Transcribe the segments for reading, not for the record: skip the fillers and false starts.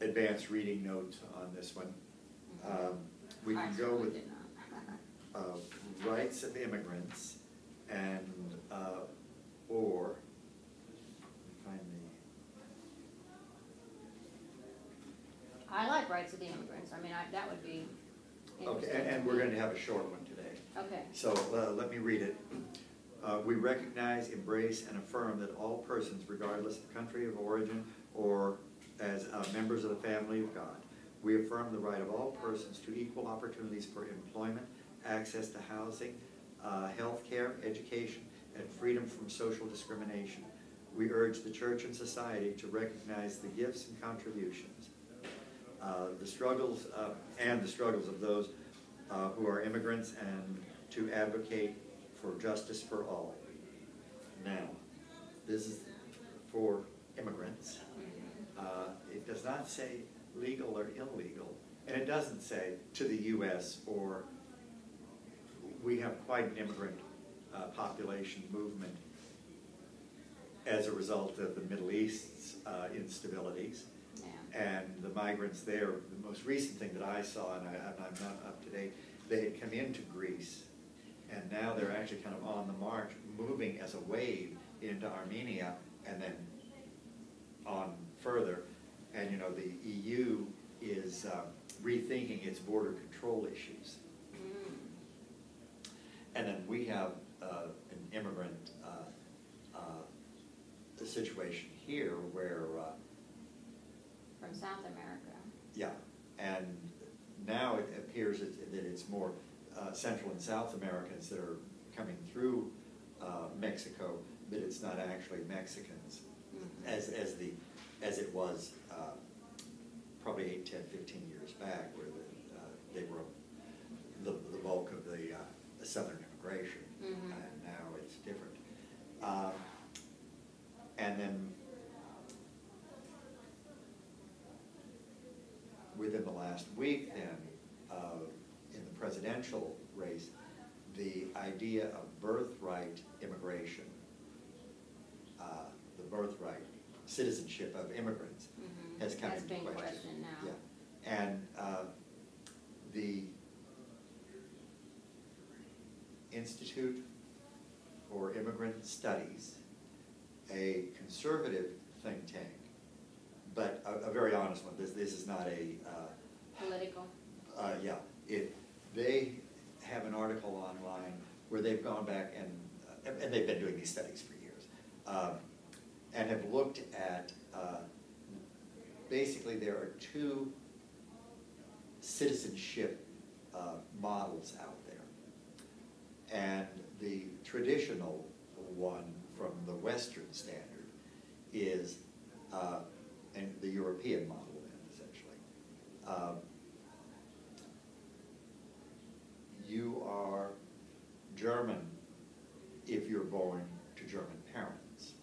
advanced reading note on this one. We can go with rights of immigrants and or find the. I like rights of the immigrants. I mean, that would be interesting. Okay, and we're going to have a short one today. Okay. So let me read it. We recognize, embrace, and affirm that all persons, regardless of country of origin or as members of the family of God, we affirm the right of all persons to equal opportunities for employment, access to housing, health care, education, and freedom from social discrimination. We urge the Church and society to recognize the gifts and contributions, the struggles of those who are immigrants, and to advocate for justice for all. Now, this is for immigrants. It does not say legal or illegal, and it doesn't say to the U.S. or we have quite an immigrant population movement as a result of the Middle East's instabilities. Yeah. And the migrants there, the most recent thing that I saw, and I'm not up to date, they had come into Greece, and now they're actually kind of on the march, moving as a wave into Armenia, and then on further. And you know, the EU is rethinking its border control issues. And then we have an immigrant situation here where from South America. Yeah, and now it appears that it's more Central and South Americans that are coming through Mexico, but it's not actually Mexicans, as it was probably 8, 10, 15 years back, where they were the bulk of the Southern immigration, and now it's different. And then within the last week, then, in the presidential race, the idea of birthright immigration, the birthright citizenship of immigrants, has come into question now. Yeah, and the Institute for Immigrant Studies, a conservative think tank, but a very honest one. This is not a political. Yeah, they have an article online where they've gone back and they've been doing these studies for years, and have looked at basically there are two citizenship models out there, and the traditional one from the Western standard is, and the European model then, essentially. You are German if you're born to German parents.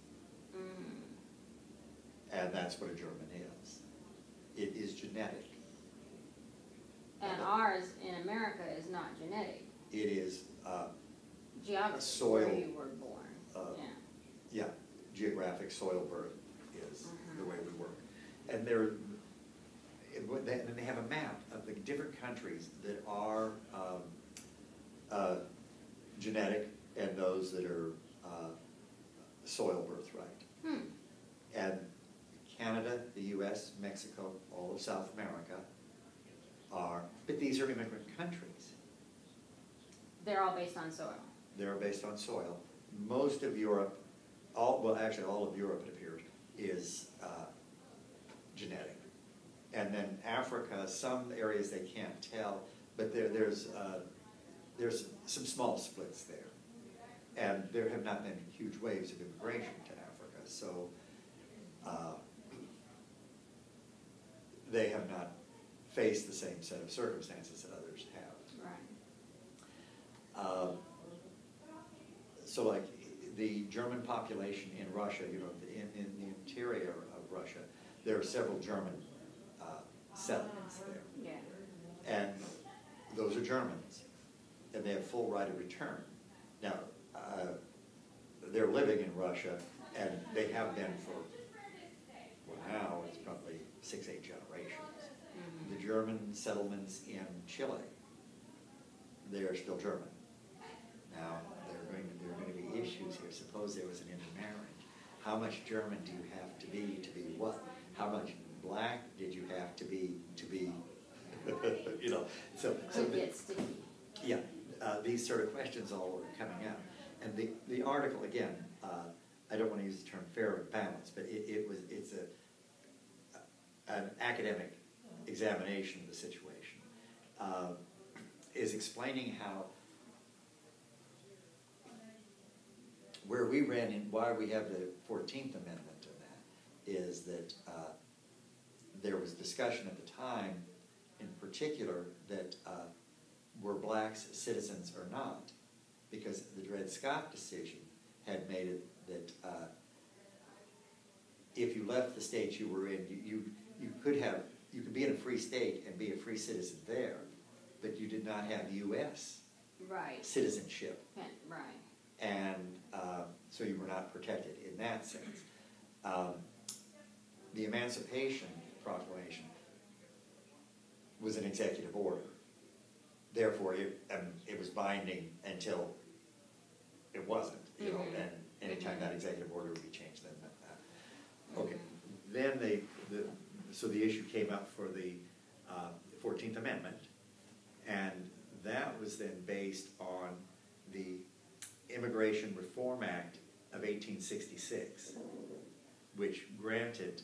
And that's what a German is. It is genetic. And ours in America is not genetic. It is geography, soil, where you were born. Yeah, geographic soil birth is the way we work. And they have a map of the different countries that are genetic and those that are soil birthright. And Canada, the U.S., Mexico, all of South America are, but these are immigrant countries. They're all based on soil. They're based on soil. Most of Europe, actually all of Europe, it appears, is genetic. And then Africa, some areas they can't tell, but there's some small splits there. And there have not been huge waves of immigration to Africa, so they have not faced the same set of circumstances that others have. Right. So like the German population in Russia, you know, in the interior of Russia, there are several German settlements there. Yeah. And those are Germans, and they have full right of return. Now, they're living in Russia, and they have been for, well, now it's probably 6, 8 generations. Mhm. The German settlements in Chile, they are still German. Now, there are going to be issues here. Suppose there was an intermarriage. How much German do you have to be what? How much black did you have to be, you know, so Could get sticky. yeah, these sort of questions all are coming out. And the article, again, I don't want to use the term fair and balanced, but it's an academic examination of the situation, is explaining how, where we ran in, why we have the 14th Amendment in that, is that there was discussion at the time, in particular, that were blacks citizens or not, because the Dred Scott decision had made it that if you left the state you were in, you could be in a free state and be a free citizen there, but you did not have U.S. Right. citizenship. Right. And so you were not protected in that sense. The Emancipation Proclamation was an executive order. Therefore, it was binding until it wasn't, you know, and anytime that executive order would be changed, then okay. Then so the issue came up for the 14th Amendment, and that was then based on the Immigration Reform Act of 1866, which granted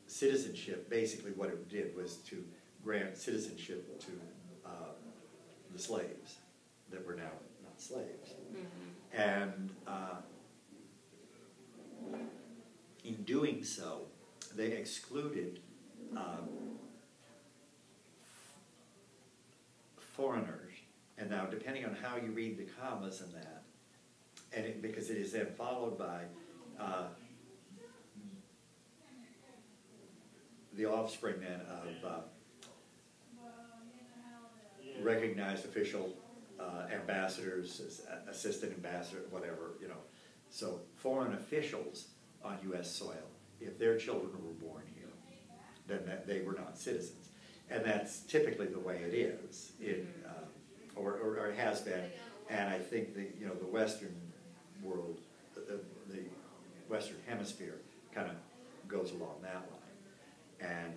citizenship. Basically what it did was to grant citizenship to the slaves that were now not slaves. And in doing so, they excluded foreigners. And now, depending on how you read the commas in that, and because it is then followed by the offspring then of recognized official ambassadors, assistant ambassador, whatever, you know. So foreign officials on U.S. soil, if their children were born here, then they were not citizens. And that's typically the way it is, or it has been. And I think the Western world, the Western Hemisphere, kind of goes along that line. And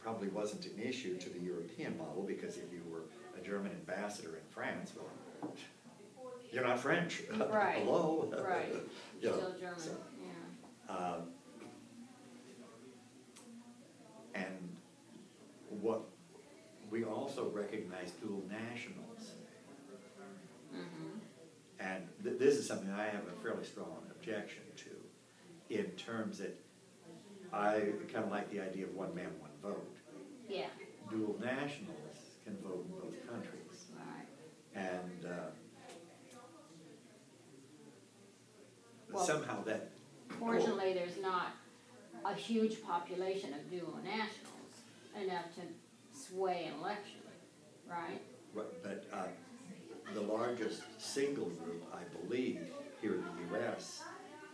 probably wasn't an issue to the European model, because if you were a German ambassador in France, well, you're not French. Right. Hello. Right. You know, Still German. so, Yeah. And what we also recognize dual nationals. And this is something I have a fairly strong objection to, in terms that I kind of like the idea of one man, one vote. Yeah. Dual nationals can vote in both countries. Right. And Well, somehow that... Fortunately, there's not a huge population of dual nationals enough to sway an election, right? But the largest single group, I believe, here in the U.S.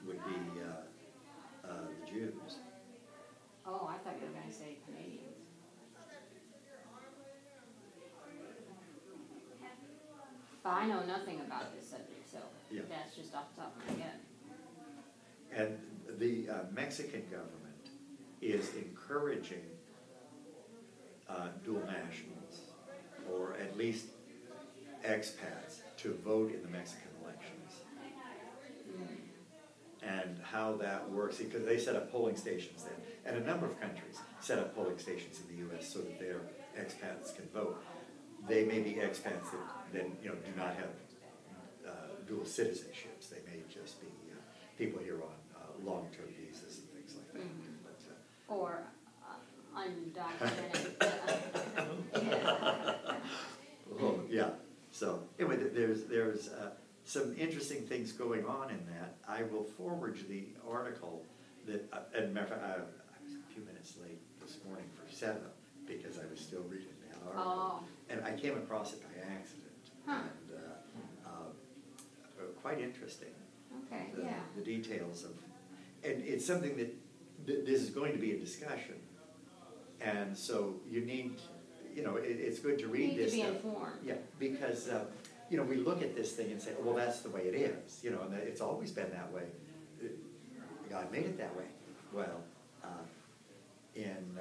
would be the Jews. Oh, I thought you were going to say Canadians. But I know nothing about this subject, so Yeah. that's just off the top of my head. And the Mexican government is encouraging dual nationals, or at least expats, to vote in the Mexican elections. And how that works, because they set up polling stations then, and a number of countries set up polling stations in the U.S. so that their expats can vote. They may be expats that do not have dual citizenships. They may just be people here on long-term visas and things like that. But, Or undocumented. oh, yeah. So anyway, there's some interesting things going on in that. I will forward you the article that, as a matter of fact, I was a few minutes late this morning for setup because I was still reading the article. Oh. And I came across it by accident. Huh. And quite interesting. Okay, The yeah. details of, and it's something that this is going to be a discussion, and so you need, it's good to read this You need stuff. to be informed. Yeah, because, we look at this thing and say, well, that's the way it is, and it's always been that way. God made it that way. Well, in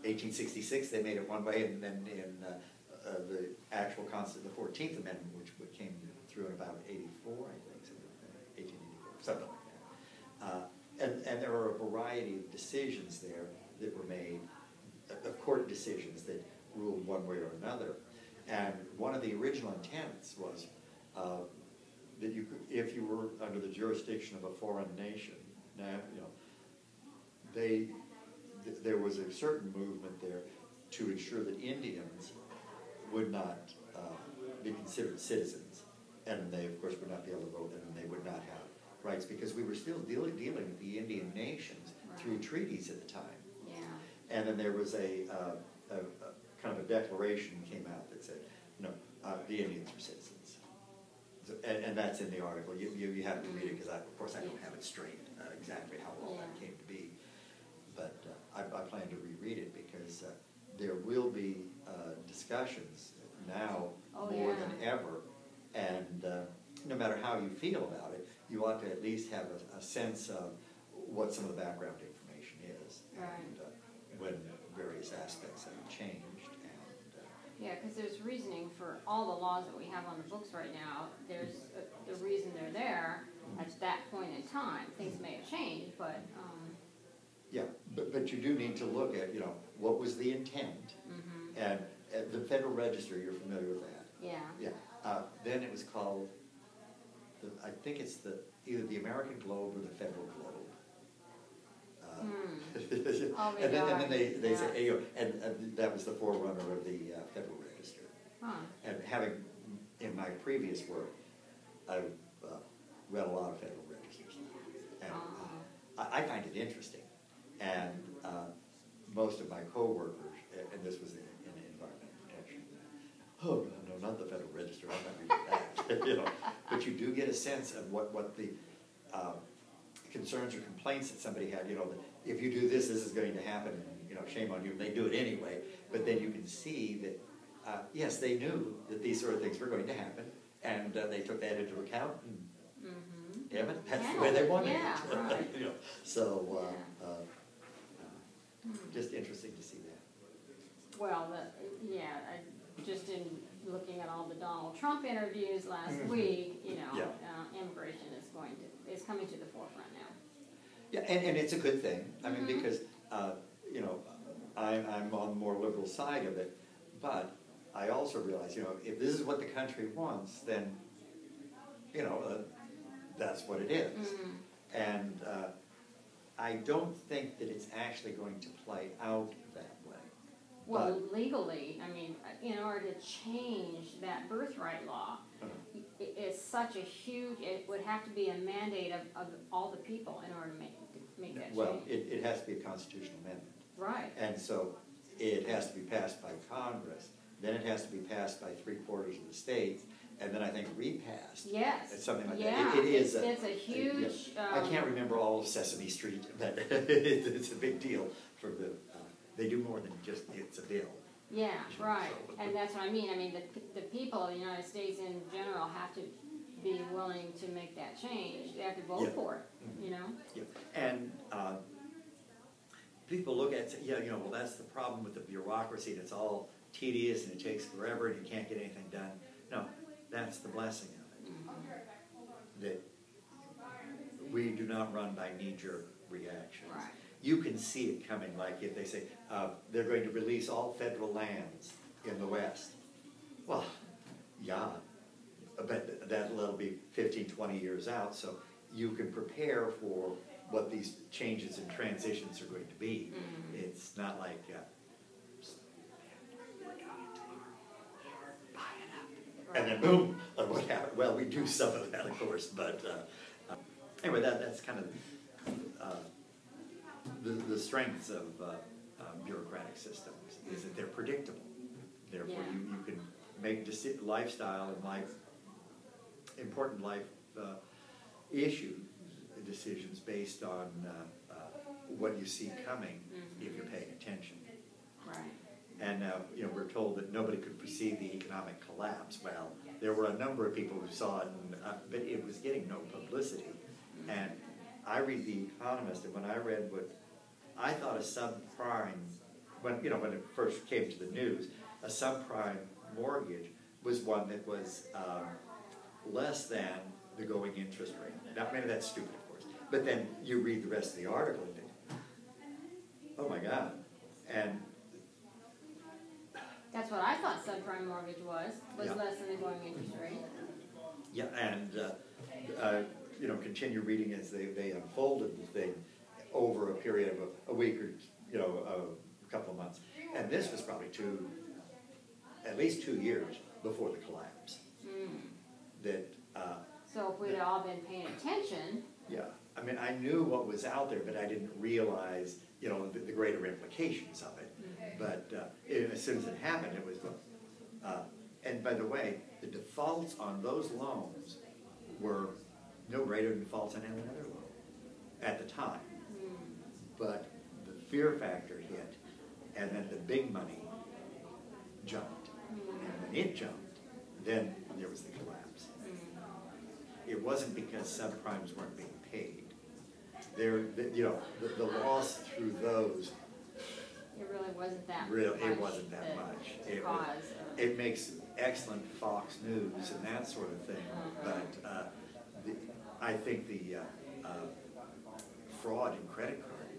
1866, they made it one way, and then in the actual the 14th Amendment, which came through in about 84, I think, 1884, something like that. And there are a variety of decisions there that were made, of court decisions that ruled one way or another. And one of the original intents was that you could, if you were under the jurisdiction of a foreign nation, there was a certain movement there to ensure that Indians would not be considered citizens, and they, of course, would not be able to vote, and they would not have rights, because we were still dealing with the Indian nations through treaties at the time. Yeah. And then there was a kind of a declaration came out that said, no, the Indians are citizens. So, and that's in the article. You have to read it, because of course I don't have it straight exactly how all that came to be. But I plan to reread it, because there will be discussions now more than ever, and no matter how you feel about it, you ought to at least have a sense of what some of the background information is, and when various aspects have changed. Yeah, because there's reasoning for all the laws that we have on the books right now. There's the reason they're there at that point in time. Things may have changed, but yeah, but you do need to look at what was the intent, and the Federal Register. You're familiar with that? Yeah. Yeah. Then it was called, I think it's either the American Globe or the Federal Globe. And then they say, and that was the forerunner of the Federal Register. Huh. And having, in my previous work, I've read a lot of Federal Registers. And I find it interesting. And most of my co-workers, and this was in environmental protection, oh, no, not the Federal Register, I'm not reading that. But you do get a sense of what the concerns or complaints that somebody had, that if you do this, this is going to happen, and shame on you, and they do it anyway. But then you can see that, yes, they knew that these sort of things were going to happen, and they took that into account, and damn it, that's the way they wanted it. Right. So, just interesting to see that. Well, just in looking at all the Donald Trump interviews last week, immigration is coming to the forefront now. Yeah, and it's a good thing. I mean, because I'm on the more liberal side of it, but I also realize, if this is what the country wants, then that's what it is. And I don't think that it's actually going to play out that way. Well, legally, I mean, in order to change that birthright law, it's such a huge, it would have to be a mandate of all the people in order to make that change. Well, it has to be a constitutional amendment. Right. And so it has to be passed by Congress, then it has to be passed by 3/4 of the states, and then I think repassed. Yes. It's something like that. It is. It's a huge. I can't remember all of Sesame Street, but it's a big deal for the. They do more than just it's a bill. Yeah, right. And that's what I mean. I mean, the people of the United States in general have to be willing to make that change. They have to vote for it. Yeah. And people look at it and say, well, that's the problem with the bureaucracy. And it's all tedious and it takes forever and you can't get anything done. No, that's the blessing of it. That we do not run by knee-jerk reactions. Right. You can see it coming, like if they say they're going to release all federal lands in the West. Well, yeah, but that'll be 15, 20 years out, so you can prepare for what these changes and transitions are going to be. It's not like, and then boom, what happened? Well, we do some of that, of course, but anyway, that's kind of the strengths of bureaucratic systems is that they're predictable. Therefore, you can make lifestyle and important life issues decisions based on what you see coming if you're paying attention. Right. And you know, we're told that nobody could foresee the economic collapse. Well, there were a number of people who saw it, but it was getting no publicity. And I read The Economist, and when I read what I thought a subprime, when it first came to the news, a subprime mortgage was one that was less than the going interest rate. Now, maybe that's stupid, of course, but then you read the rest of the article and think, oh my God. And that's what I thought subprime mortgage was Yeah. less than the going interest rate. yeah, and you know, continue reading as they unfolded the thing over a period of a week or a couple of months. And this was probably at least 2 years before the collapse. That So if we'd all been paying attention, yeah, I mean, I knew what was out there, but I didn't realize the greater implications of it. But as soon as it happened, it was and by the way, the defaults on those loans were no greater than defaults on any other loan at the time. But the fear factor hit, and then the big money jumped. And when it jumped, then there was the collapse. It wasn't because subprimes weren't being paid. The loss through those, it really wasn't that it wasn't that much. It makes excellent Fox News and that sort of thing, but I think the fraud in credit card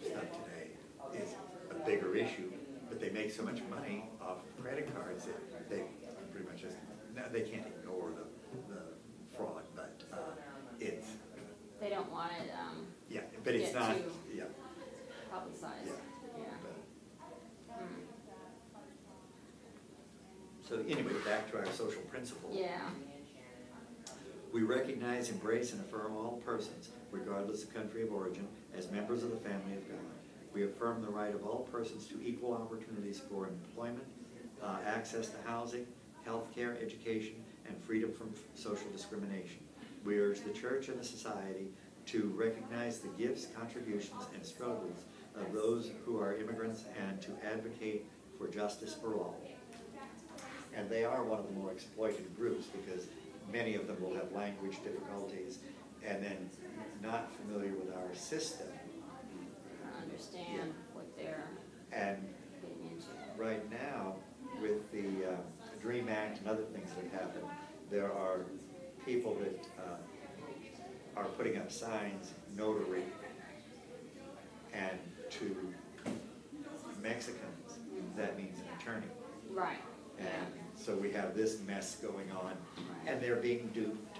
stuff today is a bigger issue, but they make so much money off of credit cards that they pretty much they can't ignore the fraud, but it's... They don't want it yeah, but it's not... Yeah. publicized. Yeah. Yeah. So anyway, back to our social principle. Yeah. We recognize, embrace, and affirm all persons, regardless of country of origin, as members of the family of God. We affirm the right of all persons to equal opportunities for employment, access to housing, health care, education, and freedom from social discrimination. We urge the church and the society to recognize the gifts, contributions, and struggles of those who are immigrants and to advocate for justice for all. And they are one of the more exploited groups because many of them will have language difficulties and then not familiar with our system. Understand what they're and getting into. Right now, with the DREAM Act and other things that have happened, there are people that are putting up signs, notary, and to Mexicans, that means an attorney. Right. And so we have this mess going on, and they're being duped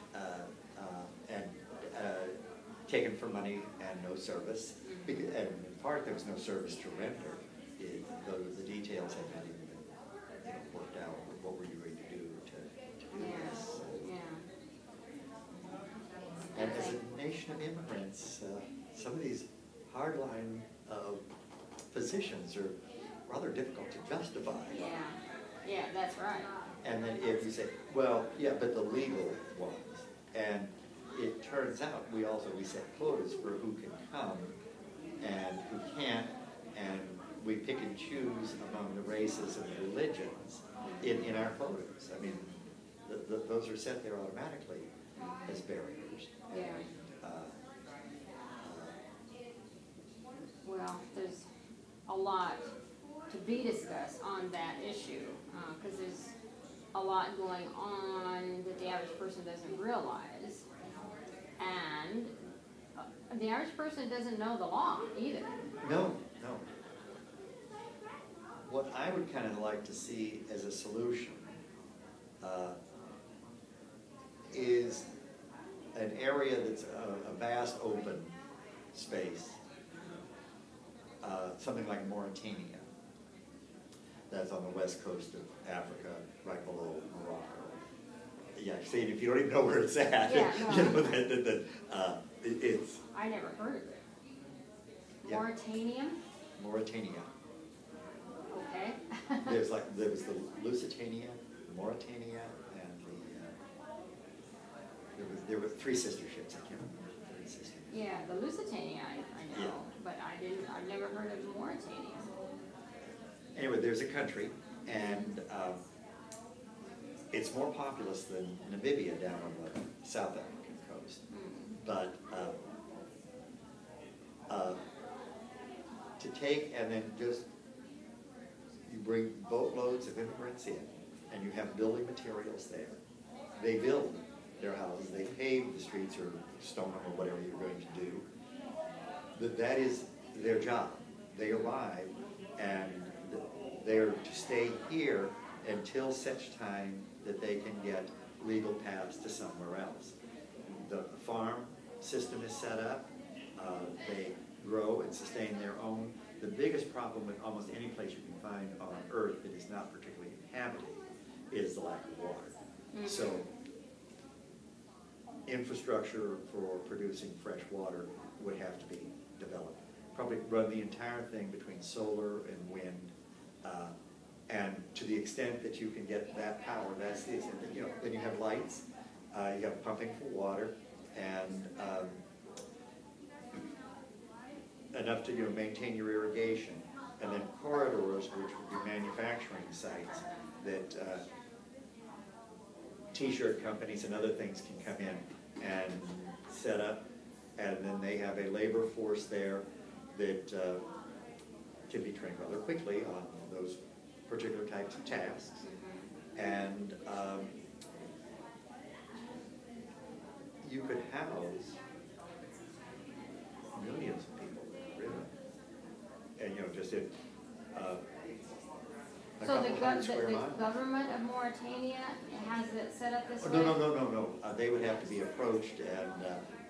and taken for money and no service. Because, and in part, there was no service to render. The details have not even been worked out. What were you going to do to do this? And as a nation of immigrants, some of these hardline positions are rather difficult to justify. Yeah, that's right. And then if you say, well, yeah, but the legal ones, and it turns out we set quotas for who can come and who can't, and we pick and choose among the races and the religions in our quotas. I mean, those are set there automatically as barriers. Yeah. Well, there's a lot to be discussed on that issue because there's a lot going on that the average person doesn't realize, and the average person doesn't know the law either. No. What I would kind of like to see as a solution is an area that's a vast open space, something like Mauritania. That's on the west coast of Africa, right below Morocco. Yeah, see, if you don't even know where it's at, Yeah, no. you know it's. I never heard of it. Yeah. Mauritania? Okay. Okay. there was the Lusitania, the Mauritania, and there were 3 sister ships. I can't remember the 3rd sister. Yeah, the Lusitania I know, Yeah. but I've never heard of Mauritania. Anyway, there's a country, and it's more populous than Namibia down on the South African coast. But to take and then just, you bring boatloads of immigrants in, and you have building materials there. They build their houses, they pave the streets or stone them or whatever you're going to do. That is their job. They arrive and they're to stay here until such time that they can get legal paths to somewhere else. The farm system is set up. They grow and sustain their own. The biggest problem with almost any place you can find on Earth that is not particularly inhabited is the lack of water. So infrastructure for producing fresh water would have to be developed. Probably run the entire thing between solar and wind, and to the extent that you can get that power, that's the extent that, then you have lights, you have pumping for water, and enough to maintain your irrigation, and then corridors, which would be manufacturing sites that t-shirt companies and other things can come in and set up, and then they have a labor force there that can be trained rather quickly on those particular types of tasks. And you could house millions of people, really. And just in a So couple hundred square the miles. government of Mauritania has it set up this Oh, way? no. They would have to be approached and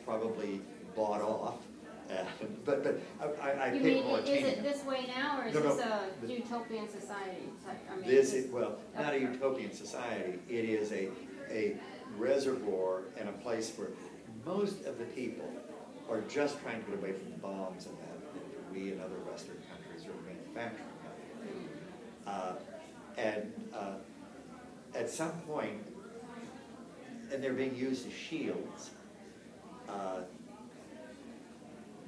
probably bought off. But I You picked mean, Mauritania. is it this way now, or is No, this no. a utopian society? This is, well, not a utopian society. It is a reservoir and a place where most of the people are just trying to get away from the bombs and that we and other Western countries are manufacturing. And at some point, and they're being used as shields,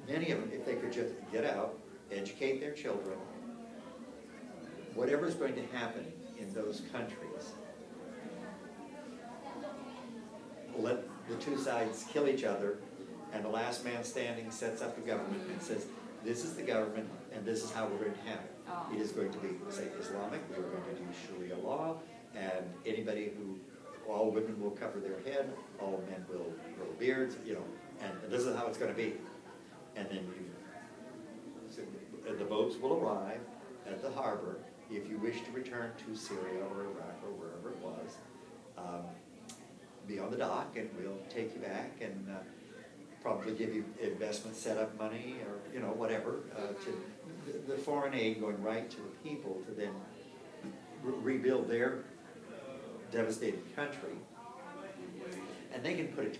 many of them, if they could just get out, educate their children, whatever's going to happen in those countries, let the two sides kill each other, and the last man standing sets up the government and says, this is the government, and this is how we're going to have it. It is going to be, say, Islamic. We're going to do Sharia law, and anybody all women will cover their head, all men will grow beards, and this is how it's going to be. And then the boats will arrive at the harbor. If you wish to return to Syria or Iraq or wherever it was, be on the dock, and we'll take you back and probably give you investment setup money or whatever, to the foreign aid going right to the people to then rebuild their devastated country, and they can put it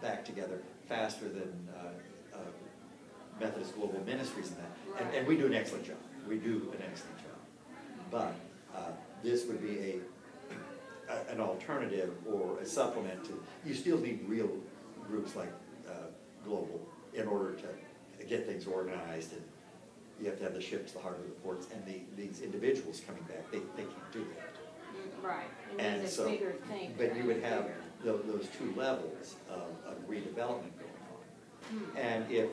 back together faster than Methodist Global Ministries and that. And we do an excellent job. We do an excellent job. But this would be an alternative or a supplement to, you still need real groups like Global in order to get things organized, and you have to have the ships, the harbor, the ports, and these individuals coming back, they can't do that. Right, And it's so, a bigger thing. but you would have those two levels of redevelopment going on. And if,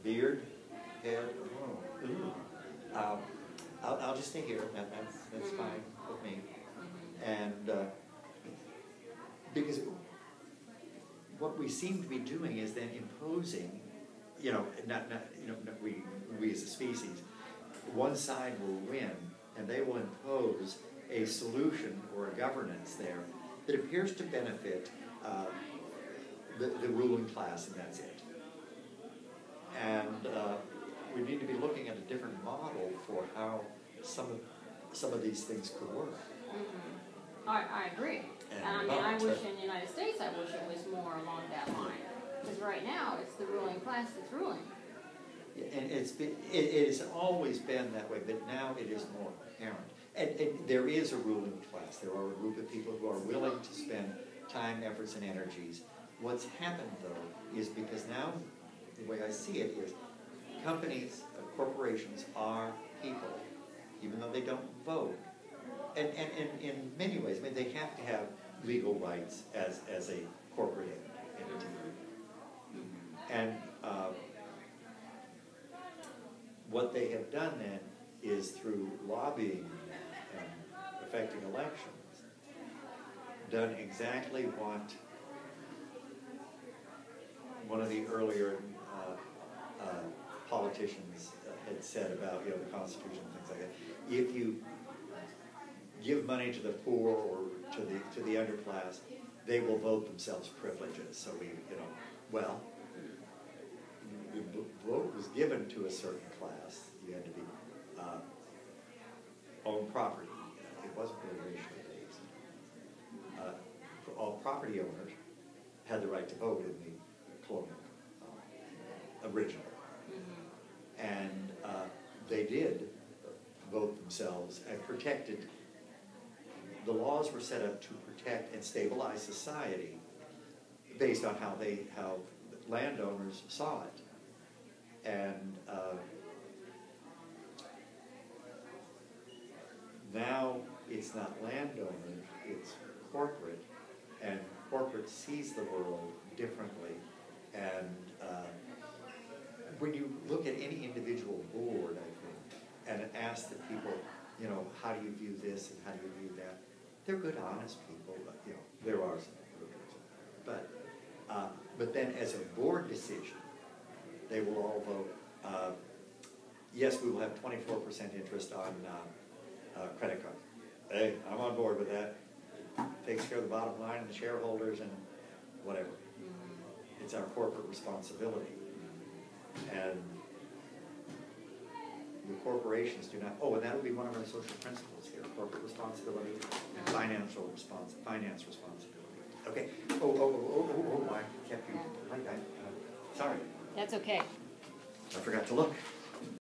beard, head, I'll just stay here, that's fine with me. And because what we seem to be doing is then imposing, we as a species, one side will win, and they will impose a solution or a governance there that appears to benefit the ruling class, and that's it. And we need to be looking at a different model for how some of these things could work. I agree. And I wish in the United States, I wish it was more along that line. Because right now, it's the ruling class that's ruling. And it has always been that way, but now it is more apparent. And there is a ruling class. There are a group of people who are willing to spend time, efforts, and energies. What's happened, though, is because now, the way I see it is, companies, corporations are people, even though they don't vote. And in many ways, I mean, they have to have legal rights as a corporate entity. And what they have done then is through lobbying and affecting elections, done exactly what one of the earlier politicians had said about, you know, the Constitution and things like that. If you give money to the poor or to the underclass, they will vote themselves privileges. So we, you know, well, the vote was given to a certain class. You had to be own property. It wasn't really racially based. All property owners had the right to vote in the colonial original. And they did vote themselves and protected. The laws were set up to protect and stabilize society based on how landowners saw it. And now it's not landowners, it's corporate, and corporate sees the world differently. And when you look at any individual board, I think, and ask the people, you know, how do you view this and how do you view that? They're good, honest people, but, you know, there are some crookeds. But then as a board decision, they will all vote, yes, we will have 24% interest on credit cards. Hey, I'm on board with that. Takes care of the bottom line and the shareholders and whatever. It's our corporate responsibility. And the corporations do not, and that would be one of our social principles here, corporate responsibility and finance responsibility. Okay, I kept you, sorry. That's okay. I forgot to look.